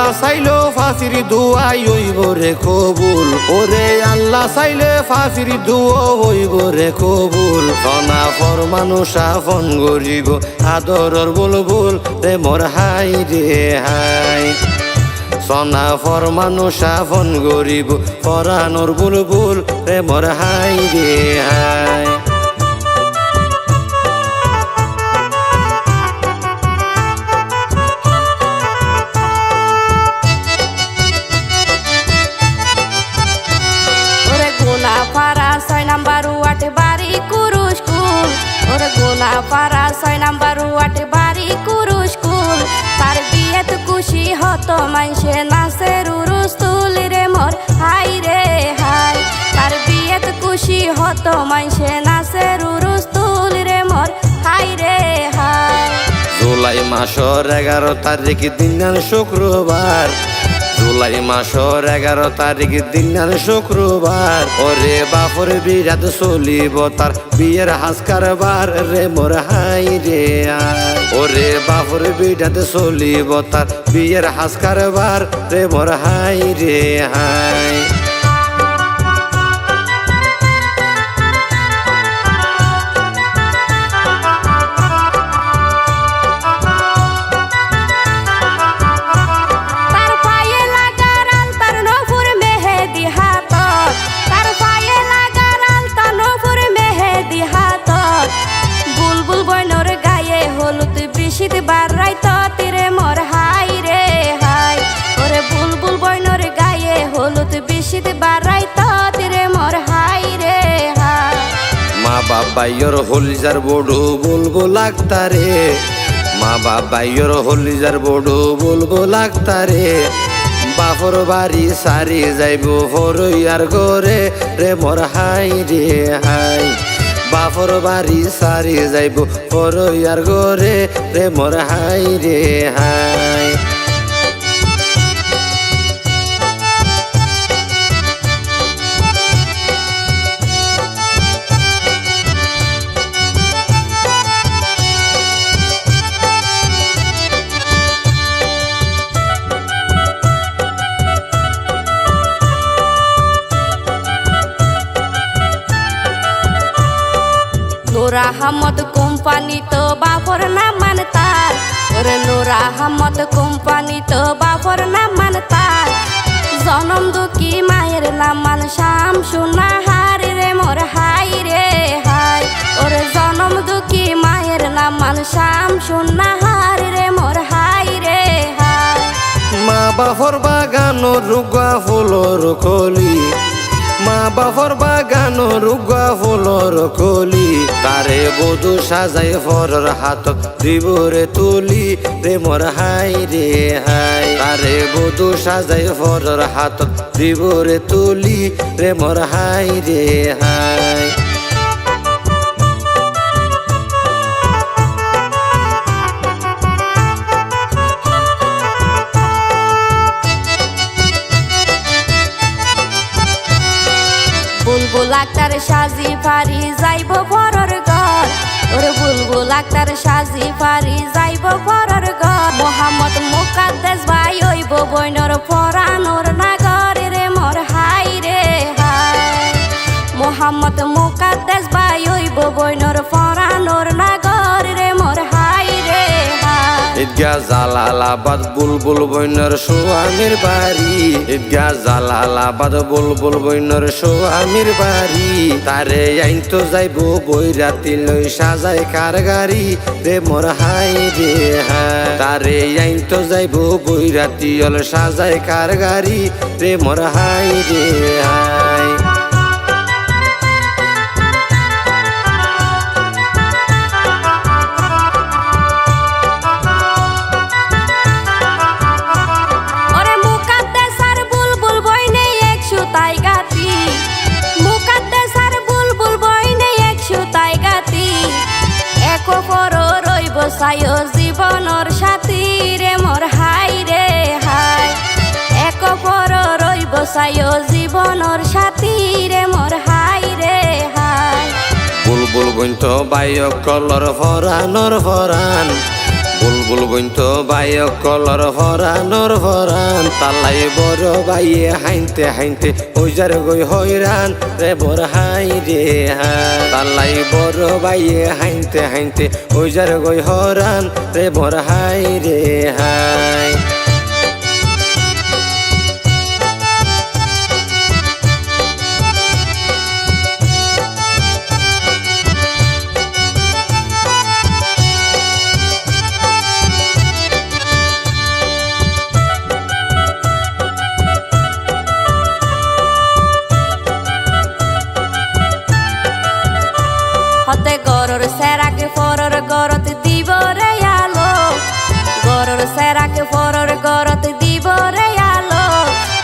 আল্লাহ চাইলো ফাঁসির দুয়াই হইব রে কবুল, ওরে আল্লাহ চাইলে ফাঁসির দুয়া হইব রে কবুল। সনা ফর মানুষ আফন গরিব আদরর বুলবুল রে মোর হাই রে হাই। সনা ফর মানুষ আফন গরিব পরানোর বুলবুল রে মোর হাই রে হাই। গোলাপাড়া 6 নাম্বার ওয়ার্ড বাড়ি কুরুস্কুল, ওরে গোলাপাড়া 6 নাম্বার ওয়ার্ড বাড়ি কুরুস্কুল। তার বিয়েত খুশি হতো মাইসে নাচের উরুস্তুল রে মোর হাই রে হাই। তার বিয়েত খুশি হতো মাইসে নাচের উরুস্তুল রে মোর হাই রে হাই। জুলাই মাসের 11 তারিখ দিন শুক্রবার, জুলাই মাসের 11 তারিখ দিন শুক্রবার। ওরে বাপর বিরাট চলিব তার বিয়ের হাস কারবার রে মোর হাই রে হাই। ওরে বাপর বিরাট চলিব তার বিয়ের হাস কারবার রে মোর হাই রে হাই। রে মোর হাই রে হাই। ওরে বুলবুল বইনর গায়ে হলুদ বিশিত বারাইত রে মোর হাই রে হাই। মা বাবাইর হলিজার বড়ু বুলবুল আক্তারে, মা বাবাইর হলিজার বড়ু বুলবুল আক্তারে। বাপর বাড়ি সারি যাইব হরইয়ার ঘরে রে মোর হাই রে হাই। বাপর বাড়ি সারি যাইব হরইয়ার ঘরে রে মোর হাই রে হাই। নূর আহমদ কোম্পানি তো বাপর নাম মানতার, ওরে নূর আহমদ কোম্পানি তো বাপর নাম মানতার। জনম দুঃখী মায়ের নাম মান শামসুন্নাহার রে মোর হাই রে হাই। ওরে জনম দুঃখী মায়ের নাম মান শামসুন্নাহার রে মোর হাই রে হাই। মা বাপর বাগানো রুগা ফুলর কলি, মা বাপর বাগানো রুগা ফুলর কলি। তারে বধু সাজাই ফরর হাত দিবরে তুলি রে মোর হাই রে হাই। তারে বধু সাজাই ফরর হাত দিবরে তুলি রে মোর হাই রে হাই। বুলবুল আক্তার সাজি ফারি যাইব পরর ঘর, ওরে বুলবুল আক্তার সাজি ফারি যাইব পরর ঘর। মোহাম্মদ মুকাদ্দেস ভাই হইব বইনর পরানোর নাগর রে মোর হাই রে হাই। মোহাম্মদ মুকাদ্দেস ভাই হইব বইনর পরানোর নাগর রে মোর হাই রে হাই। ঈদগাহ জালালাবাদ বুলবুল বইনর সোয়ামীর বাড়ি, ঈদগাহ জালালাবাদ বুলবুল বইনর সোয়ামীর বাড়ি। তারে আইন তো যাইব বৈরাতি লই সাজাই কার গাড়ি রে মোর হাই রে হাই। তারে আইন তো যাইব বৈরাতি অল সাজাই কার গাড়ি রে মোর হাই রে হাই। সায়ো জীবনর সাথী রে মোর হাই রে হাই। এক পর রইব সায়ো জীবনর সাথী রে মোর হাই রে হাই। বুলবুল গইন্ত বায়ক কলর ফরানর ফরান, বুলবুল বইন্ত বায়ক কলর হরানোর হরান তালাই বড় বাইয়ে হাইনতে হাইনতে ওই যার গই হইরান রে বর হাই রে হাই তালাই বড় বাইয়ে হাইনতে হাইনতে ওই যার গই হরান রে বর হাই রে হাই হতে গরর সেরাকে ফরর গরত দিব রে আলো গরর সেরাকে ফরর গরত দিব রে আলো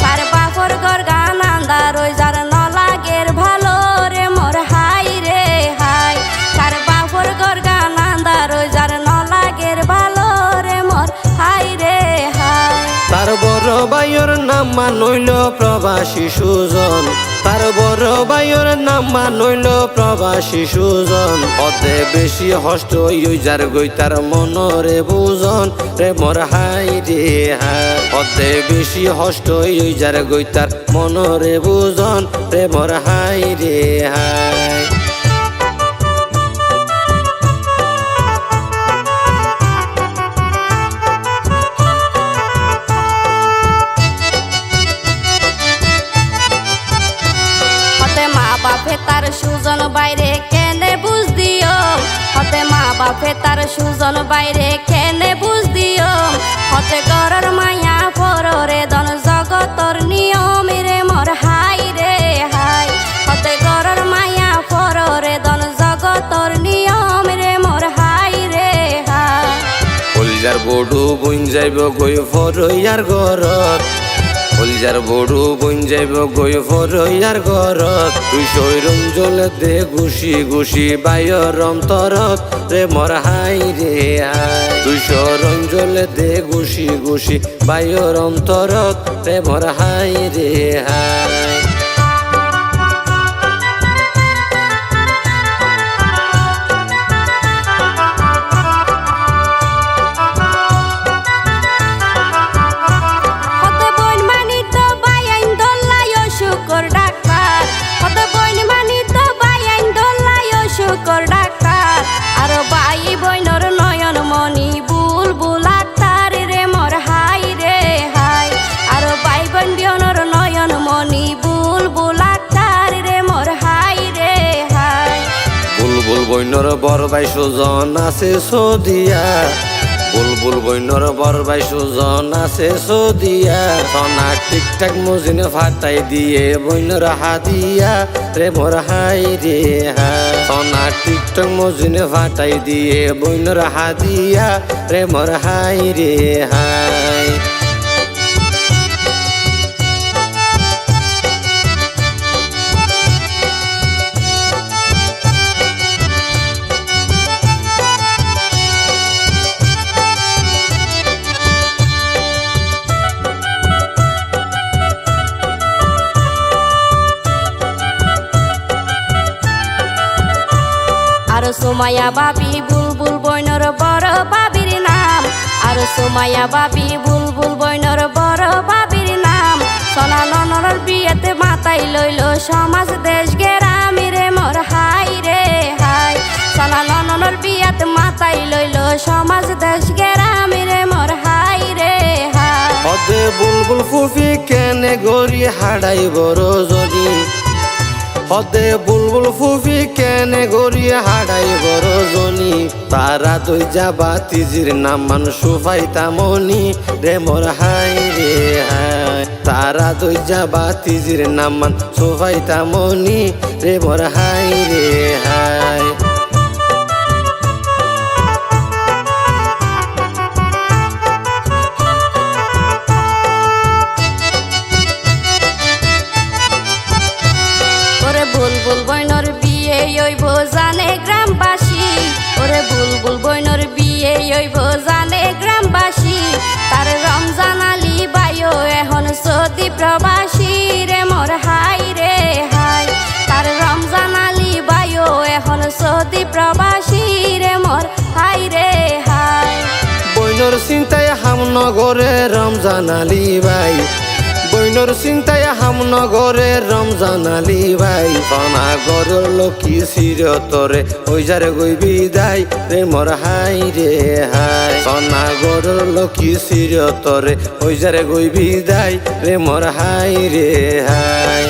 তার বাপর গর গান আন্দার ওই যার নলাগের ভালো রে মোর হাই রে হাই তার বাপর গর গান আন্দার ওই যার নলাগের ভালো রে মোর হাই রে হাই তার বড় বাইয়ের নাম মানইল প্রবাসী সুজন তার বড় বাইয়ের নাম মানইল প্রবাসী সুজন অতে বেশি হষ্ট ওই যার গই তার মনরে বুজন রে মোর হাই রে হাই অতে বেশি হষ্ট ওই যার গই তার মনরে বুজন রে মোর হাই রে হাই বাপে তার সুজন বাইরে কেনে বুঝ দিও হতে মা বাপে তার সুজন বাইরে কেনে বুঝ দিও হতে গরর মায়া পররে দন জগতর নিয়ম রে মোর হাই রে হাই হতে গরর মায়া পররে দন জগতর নিয়ম রে মোর হাই রে হাই কলজার বড়ু বইন যাইব গই ফরইয়ার ঘরত কলজার বড়ু বইন যাইব গই ফরইয়ার ঘরত তুই সৈরম জলে দে ঘুষি ঘুষি বায়র অন্তরত রে মোর হাই রে হাই তুই সরম জলে দে ঘুষি ঘুষি বায়র অন্তরত রে মোর হাই রে হাই ডাক্তার আর বাই বইনর নয়ন মনি বুলবুল আক্তার রে মোর হাই রে হাই আর বাই বইন বিয়নর নয়ন মনি বুলবুল আক্তার রে মোর হাই রে হাই বুলবুল বইনর বর বাই সুজন আছে সদিয়া বুলবুল বইনর বর বাই সুজন আছে সদিয়া সোনা টিকটাক মুজিনে ফাটাই দিয়ে বইনর হাদিয়া রে মোর হাই রে হাই সোনা টিকটাক মুজিনে ফাটাই দিয়ে বইনর হাদিয়া রে মোর হাই রে হাই আর সোমায়া বাপি বুলবুল বইনর বড় বাবির নাম আর সোমায়া বাপি বুলবুল বইনর বড় বাবির নাম সোনা ননর বিয়েতে মাতাই লইল সমাজ দেশ গেরাম রে মোর হাই রে হাই সোনা ননর বিয়েতে মাতাই লইল সমাজ দেশ গেরাম রে মোর হাই রে হাই হদে বুলবুল ফুফি কেনে গড়ি হাড়াই বড় জনি হদে বুলবুল ফুফি কেনে গড়িয়ে হাড়াই বড় জনি তারা দই যাবা তিজির নাম মান সুফাই তামনি রে মোর হাই রে হাই তারা দই যাবা তিজির নাম মান সুফাই তামনি রে মোর হাই রে হাই বুলবুল বইনর বিয়ে হইব জানে গ্রামবাসী ওরে বুলবুল বইনর বিয়ে হইব জানে গ্রামবাসী তার রমজান আলী বাইও এখন সৌদি প্রবাসী রে মোর হাই রে হাই তার রমজান আলী বাইও এখন হামনগরে রমজান আলী ভাই বইনর চিন্তায় হামনগরে রমজান আলী ভাই সনাগরের লক্ষ্মী চিরতরে ওই যারে গই বিদায় রে মোর হাই রে হাই সনাগরের লক্ষ্মী চিরতরে ওই যারে গই বিদায় রে মোর হাই রে হাই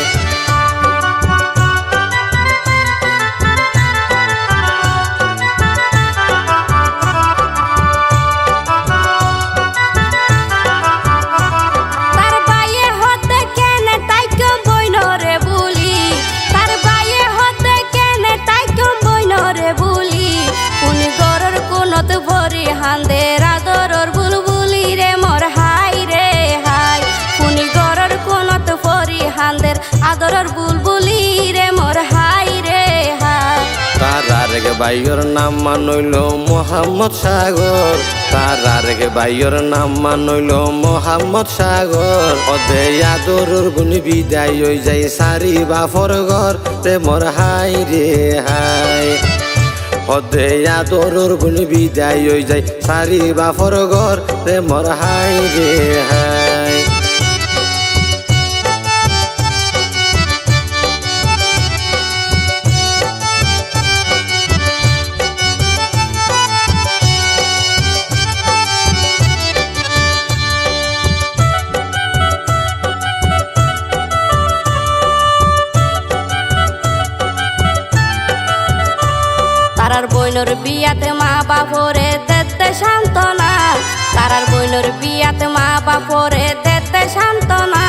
হান্দের আদরর বুলবুলি রে মোর হাই রে হাই ফুনি গরর কোনত ফরি হান্দের আদরর বুলবুলি রে মোর হাই রে হাই তার গে বাইয়ের নাম মানইল মোহাম্মদ সাগর তার গে বাইয়ের নাম মানইল মোহাম্মদ সাগর অদে আদরর গুনি বিদায় হই যাই সারি বাফর ঘর রে মোর হাই রে হাই হদে আদরর গুনি বিদায় হই যায় সারি বাফর ঘর রে মোর হাই রে হাই তারার বইনর বিয়াতে মা বাপরে দেতে সান্ত্বনা তারার বইনর বিয়াতে মা বাপরে দেতে সান্ত্বনা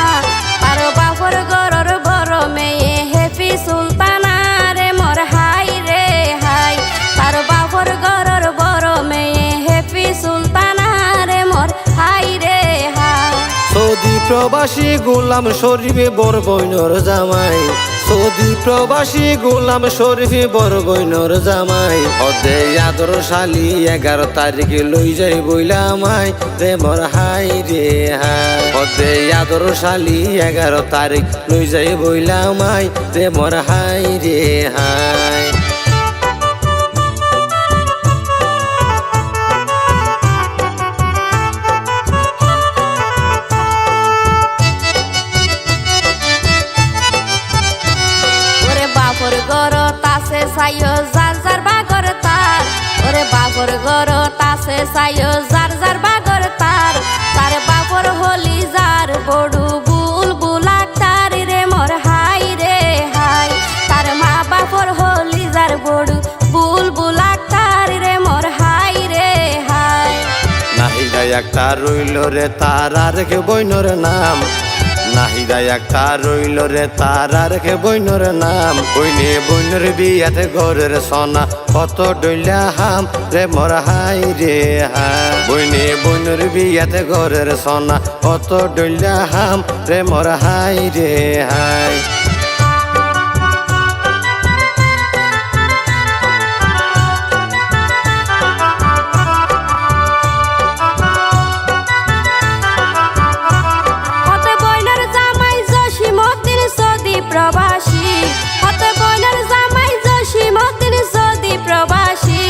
তার বাপর গরর বড় মেয়ে হেপি সুলতানা রে মোর হাই রে হাই তার বাপর গরর বড় মেয়ে হেপি সুলতানা রে মোর হাই রে হাই সৌদি প্রবাসী গোলাম শরীফে বড় বইনর জামাই সৌদি প্রবাসী গোলাম শরীফে বড় বইনর জামাই অদে আদর শালি 11 তারিখে লই যাই বইলামাই রে মোর হাই রে হাই অদে আদর শালি 11 তারিখ লই যাই বইলামাই রে মোর হাই রে হাই বাপর গর তাসে সাইও যার যার বাগর তার ওরে বাপর গর তাসে সাইও যার যার বাগর তার তার বাপর হলি যার বড়ু বুলবুল আক্তার রে মোর হাই রে হাই তার মা বাপর হলি যার বড়ু বুলবুল আক্তার রে মোর হাই রে হাই নাহিদা একটা রইল রে তার আর কে বইনর নাম নাহিদা একটা রইল রে তার আর কে বইনর নাম বইনে বইনর বিয়াতে ঘরের সোনা কত ডইলা হাম রে মোর হাই রে হাই বইনে বইনর বিয়াতে ঘরের সোনা কত ডইলা হাম রে মোর হাই রে হাই প্রবাসী হতে বইনর জামাই জসিমউদ্দিন সৌদি প্রবাসী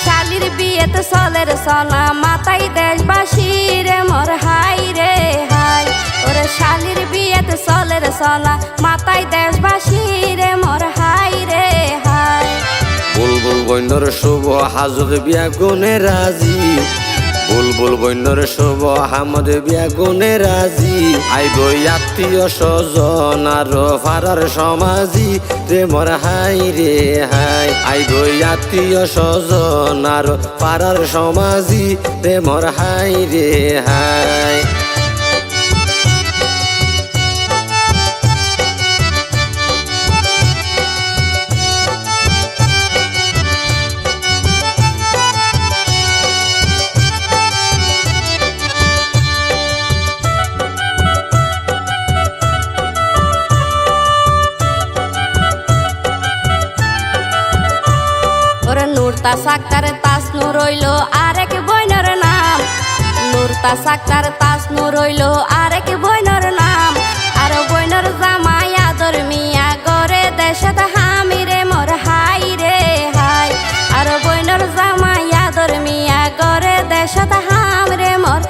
শালির বিয়েতে চলের সোনা মাতাই দেশবাসী রে মোর হাই রে হাই ওরে শালির বিয়েতে চলের সোনা মাতাই দেশবাসী রে মোর হাই রে হাই বুলবুল বইনর শুভ হাজর বিয়া গুনে রাজি বুলবুল বইনর শুভ হামদ বিয়া গুনে রাজি আইব আত্মীয় স্বজন আর ফারার সমাজি রে মোর হাই রে হাই আইব আত্মীয় স্বজন আর ফারার সমাজি রে মোর হাই রে হাই নুরতাস আক্তার তাসনূর রইল আরেক বইনর নাম নুরতাস আক্তার তাসনূর রইল আরেক বইনর নাম আর বইনর জামাই আদর মিয়া গরে দেশত হামি রে মোর হাই রে হাই আর বইনর জামাই আদর মিয়া গরে দেশত হাম রে মোর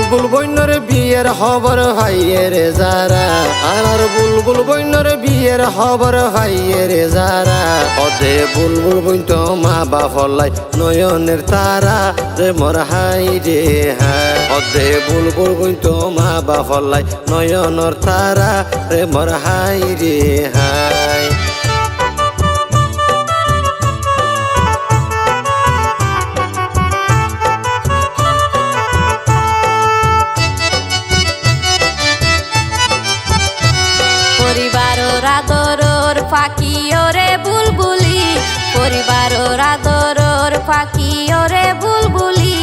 বুলবুল বইনর বিয়ের খবর ভাইয়ের যারা আর বুলবুল বইনর বিয়ের খবর ভাইয়ের যারা অদে বুলবুল বইন তো মা বাপলাই নয়নের তারা রে মোর হাই রে হাই অদে বুলবুল বইন তো মা বাপলাই নয়নর তারা রে মোর হাই রে হাই পরিবারের আদরের ফাঁকি ওরে বুলবুলি পরিবারের আদরের ফাঁকি ওরে বুলবুলি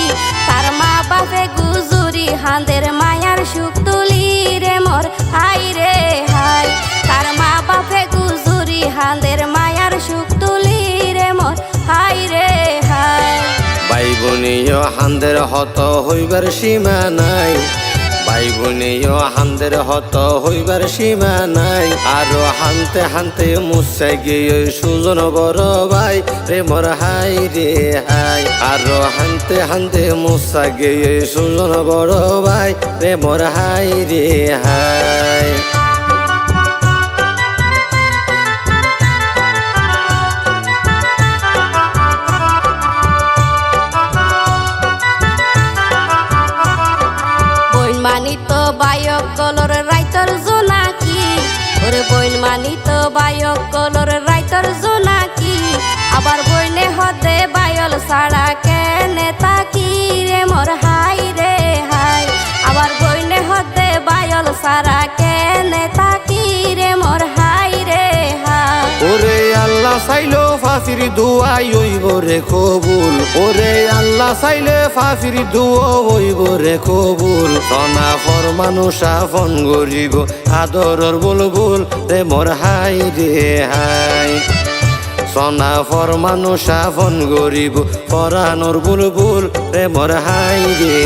তার মা বাপে গুজুরি হাঁদের মায়ার সুখ তুলি রে মোর হাই রে হাই তার মা বাপে গুজুরি হাঁদের মায়ার সুখ তুলি রে মোর হাই রে হাই ভাই বোনিও হান্দের হত হইবার সীমা নাই ভাই বোনিও হান্দের হত হইবার সীমা নাই আরো হানতে হানতে মুসাই গিয়ে সুজন বড় ভাই রে মোর হাই রে হাই আরো হানতে হানতে মুসা গিয়ে সুজন বড় ভাই রে মোর হাই রে হাই মানিত বায়ক কলর রাইতর জোনাকি ওরে বইন মানিত বায়ক কলর রাইতর জোনাকি আবার বইনে হদে বায়ল সাড়া কেনে তাকি রে মোর হাই রে হাই আবার বইনে হদে বায়ল সাড়া কেনে তাকি রে মোর হাই রে হাই ওরে আল্লাহ চাইলো ফাঁসির দুয়াই হইব রে কবুল ওরে আল্লাহ চাইলে ফাঁসির দুয়া হইব রে কবুল সনা ফর মানুষ আপন গরিব আদরর বুলবুল রে মোর হাই রে হাই সনা ফর মানুষ আপন গরিব পরানোর বুলবুল রে মোর হাই রে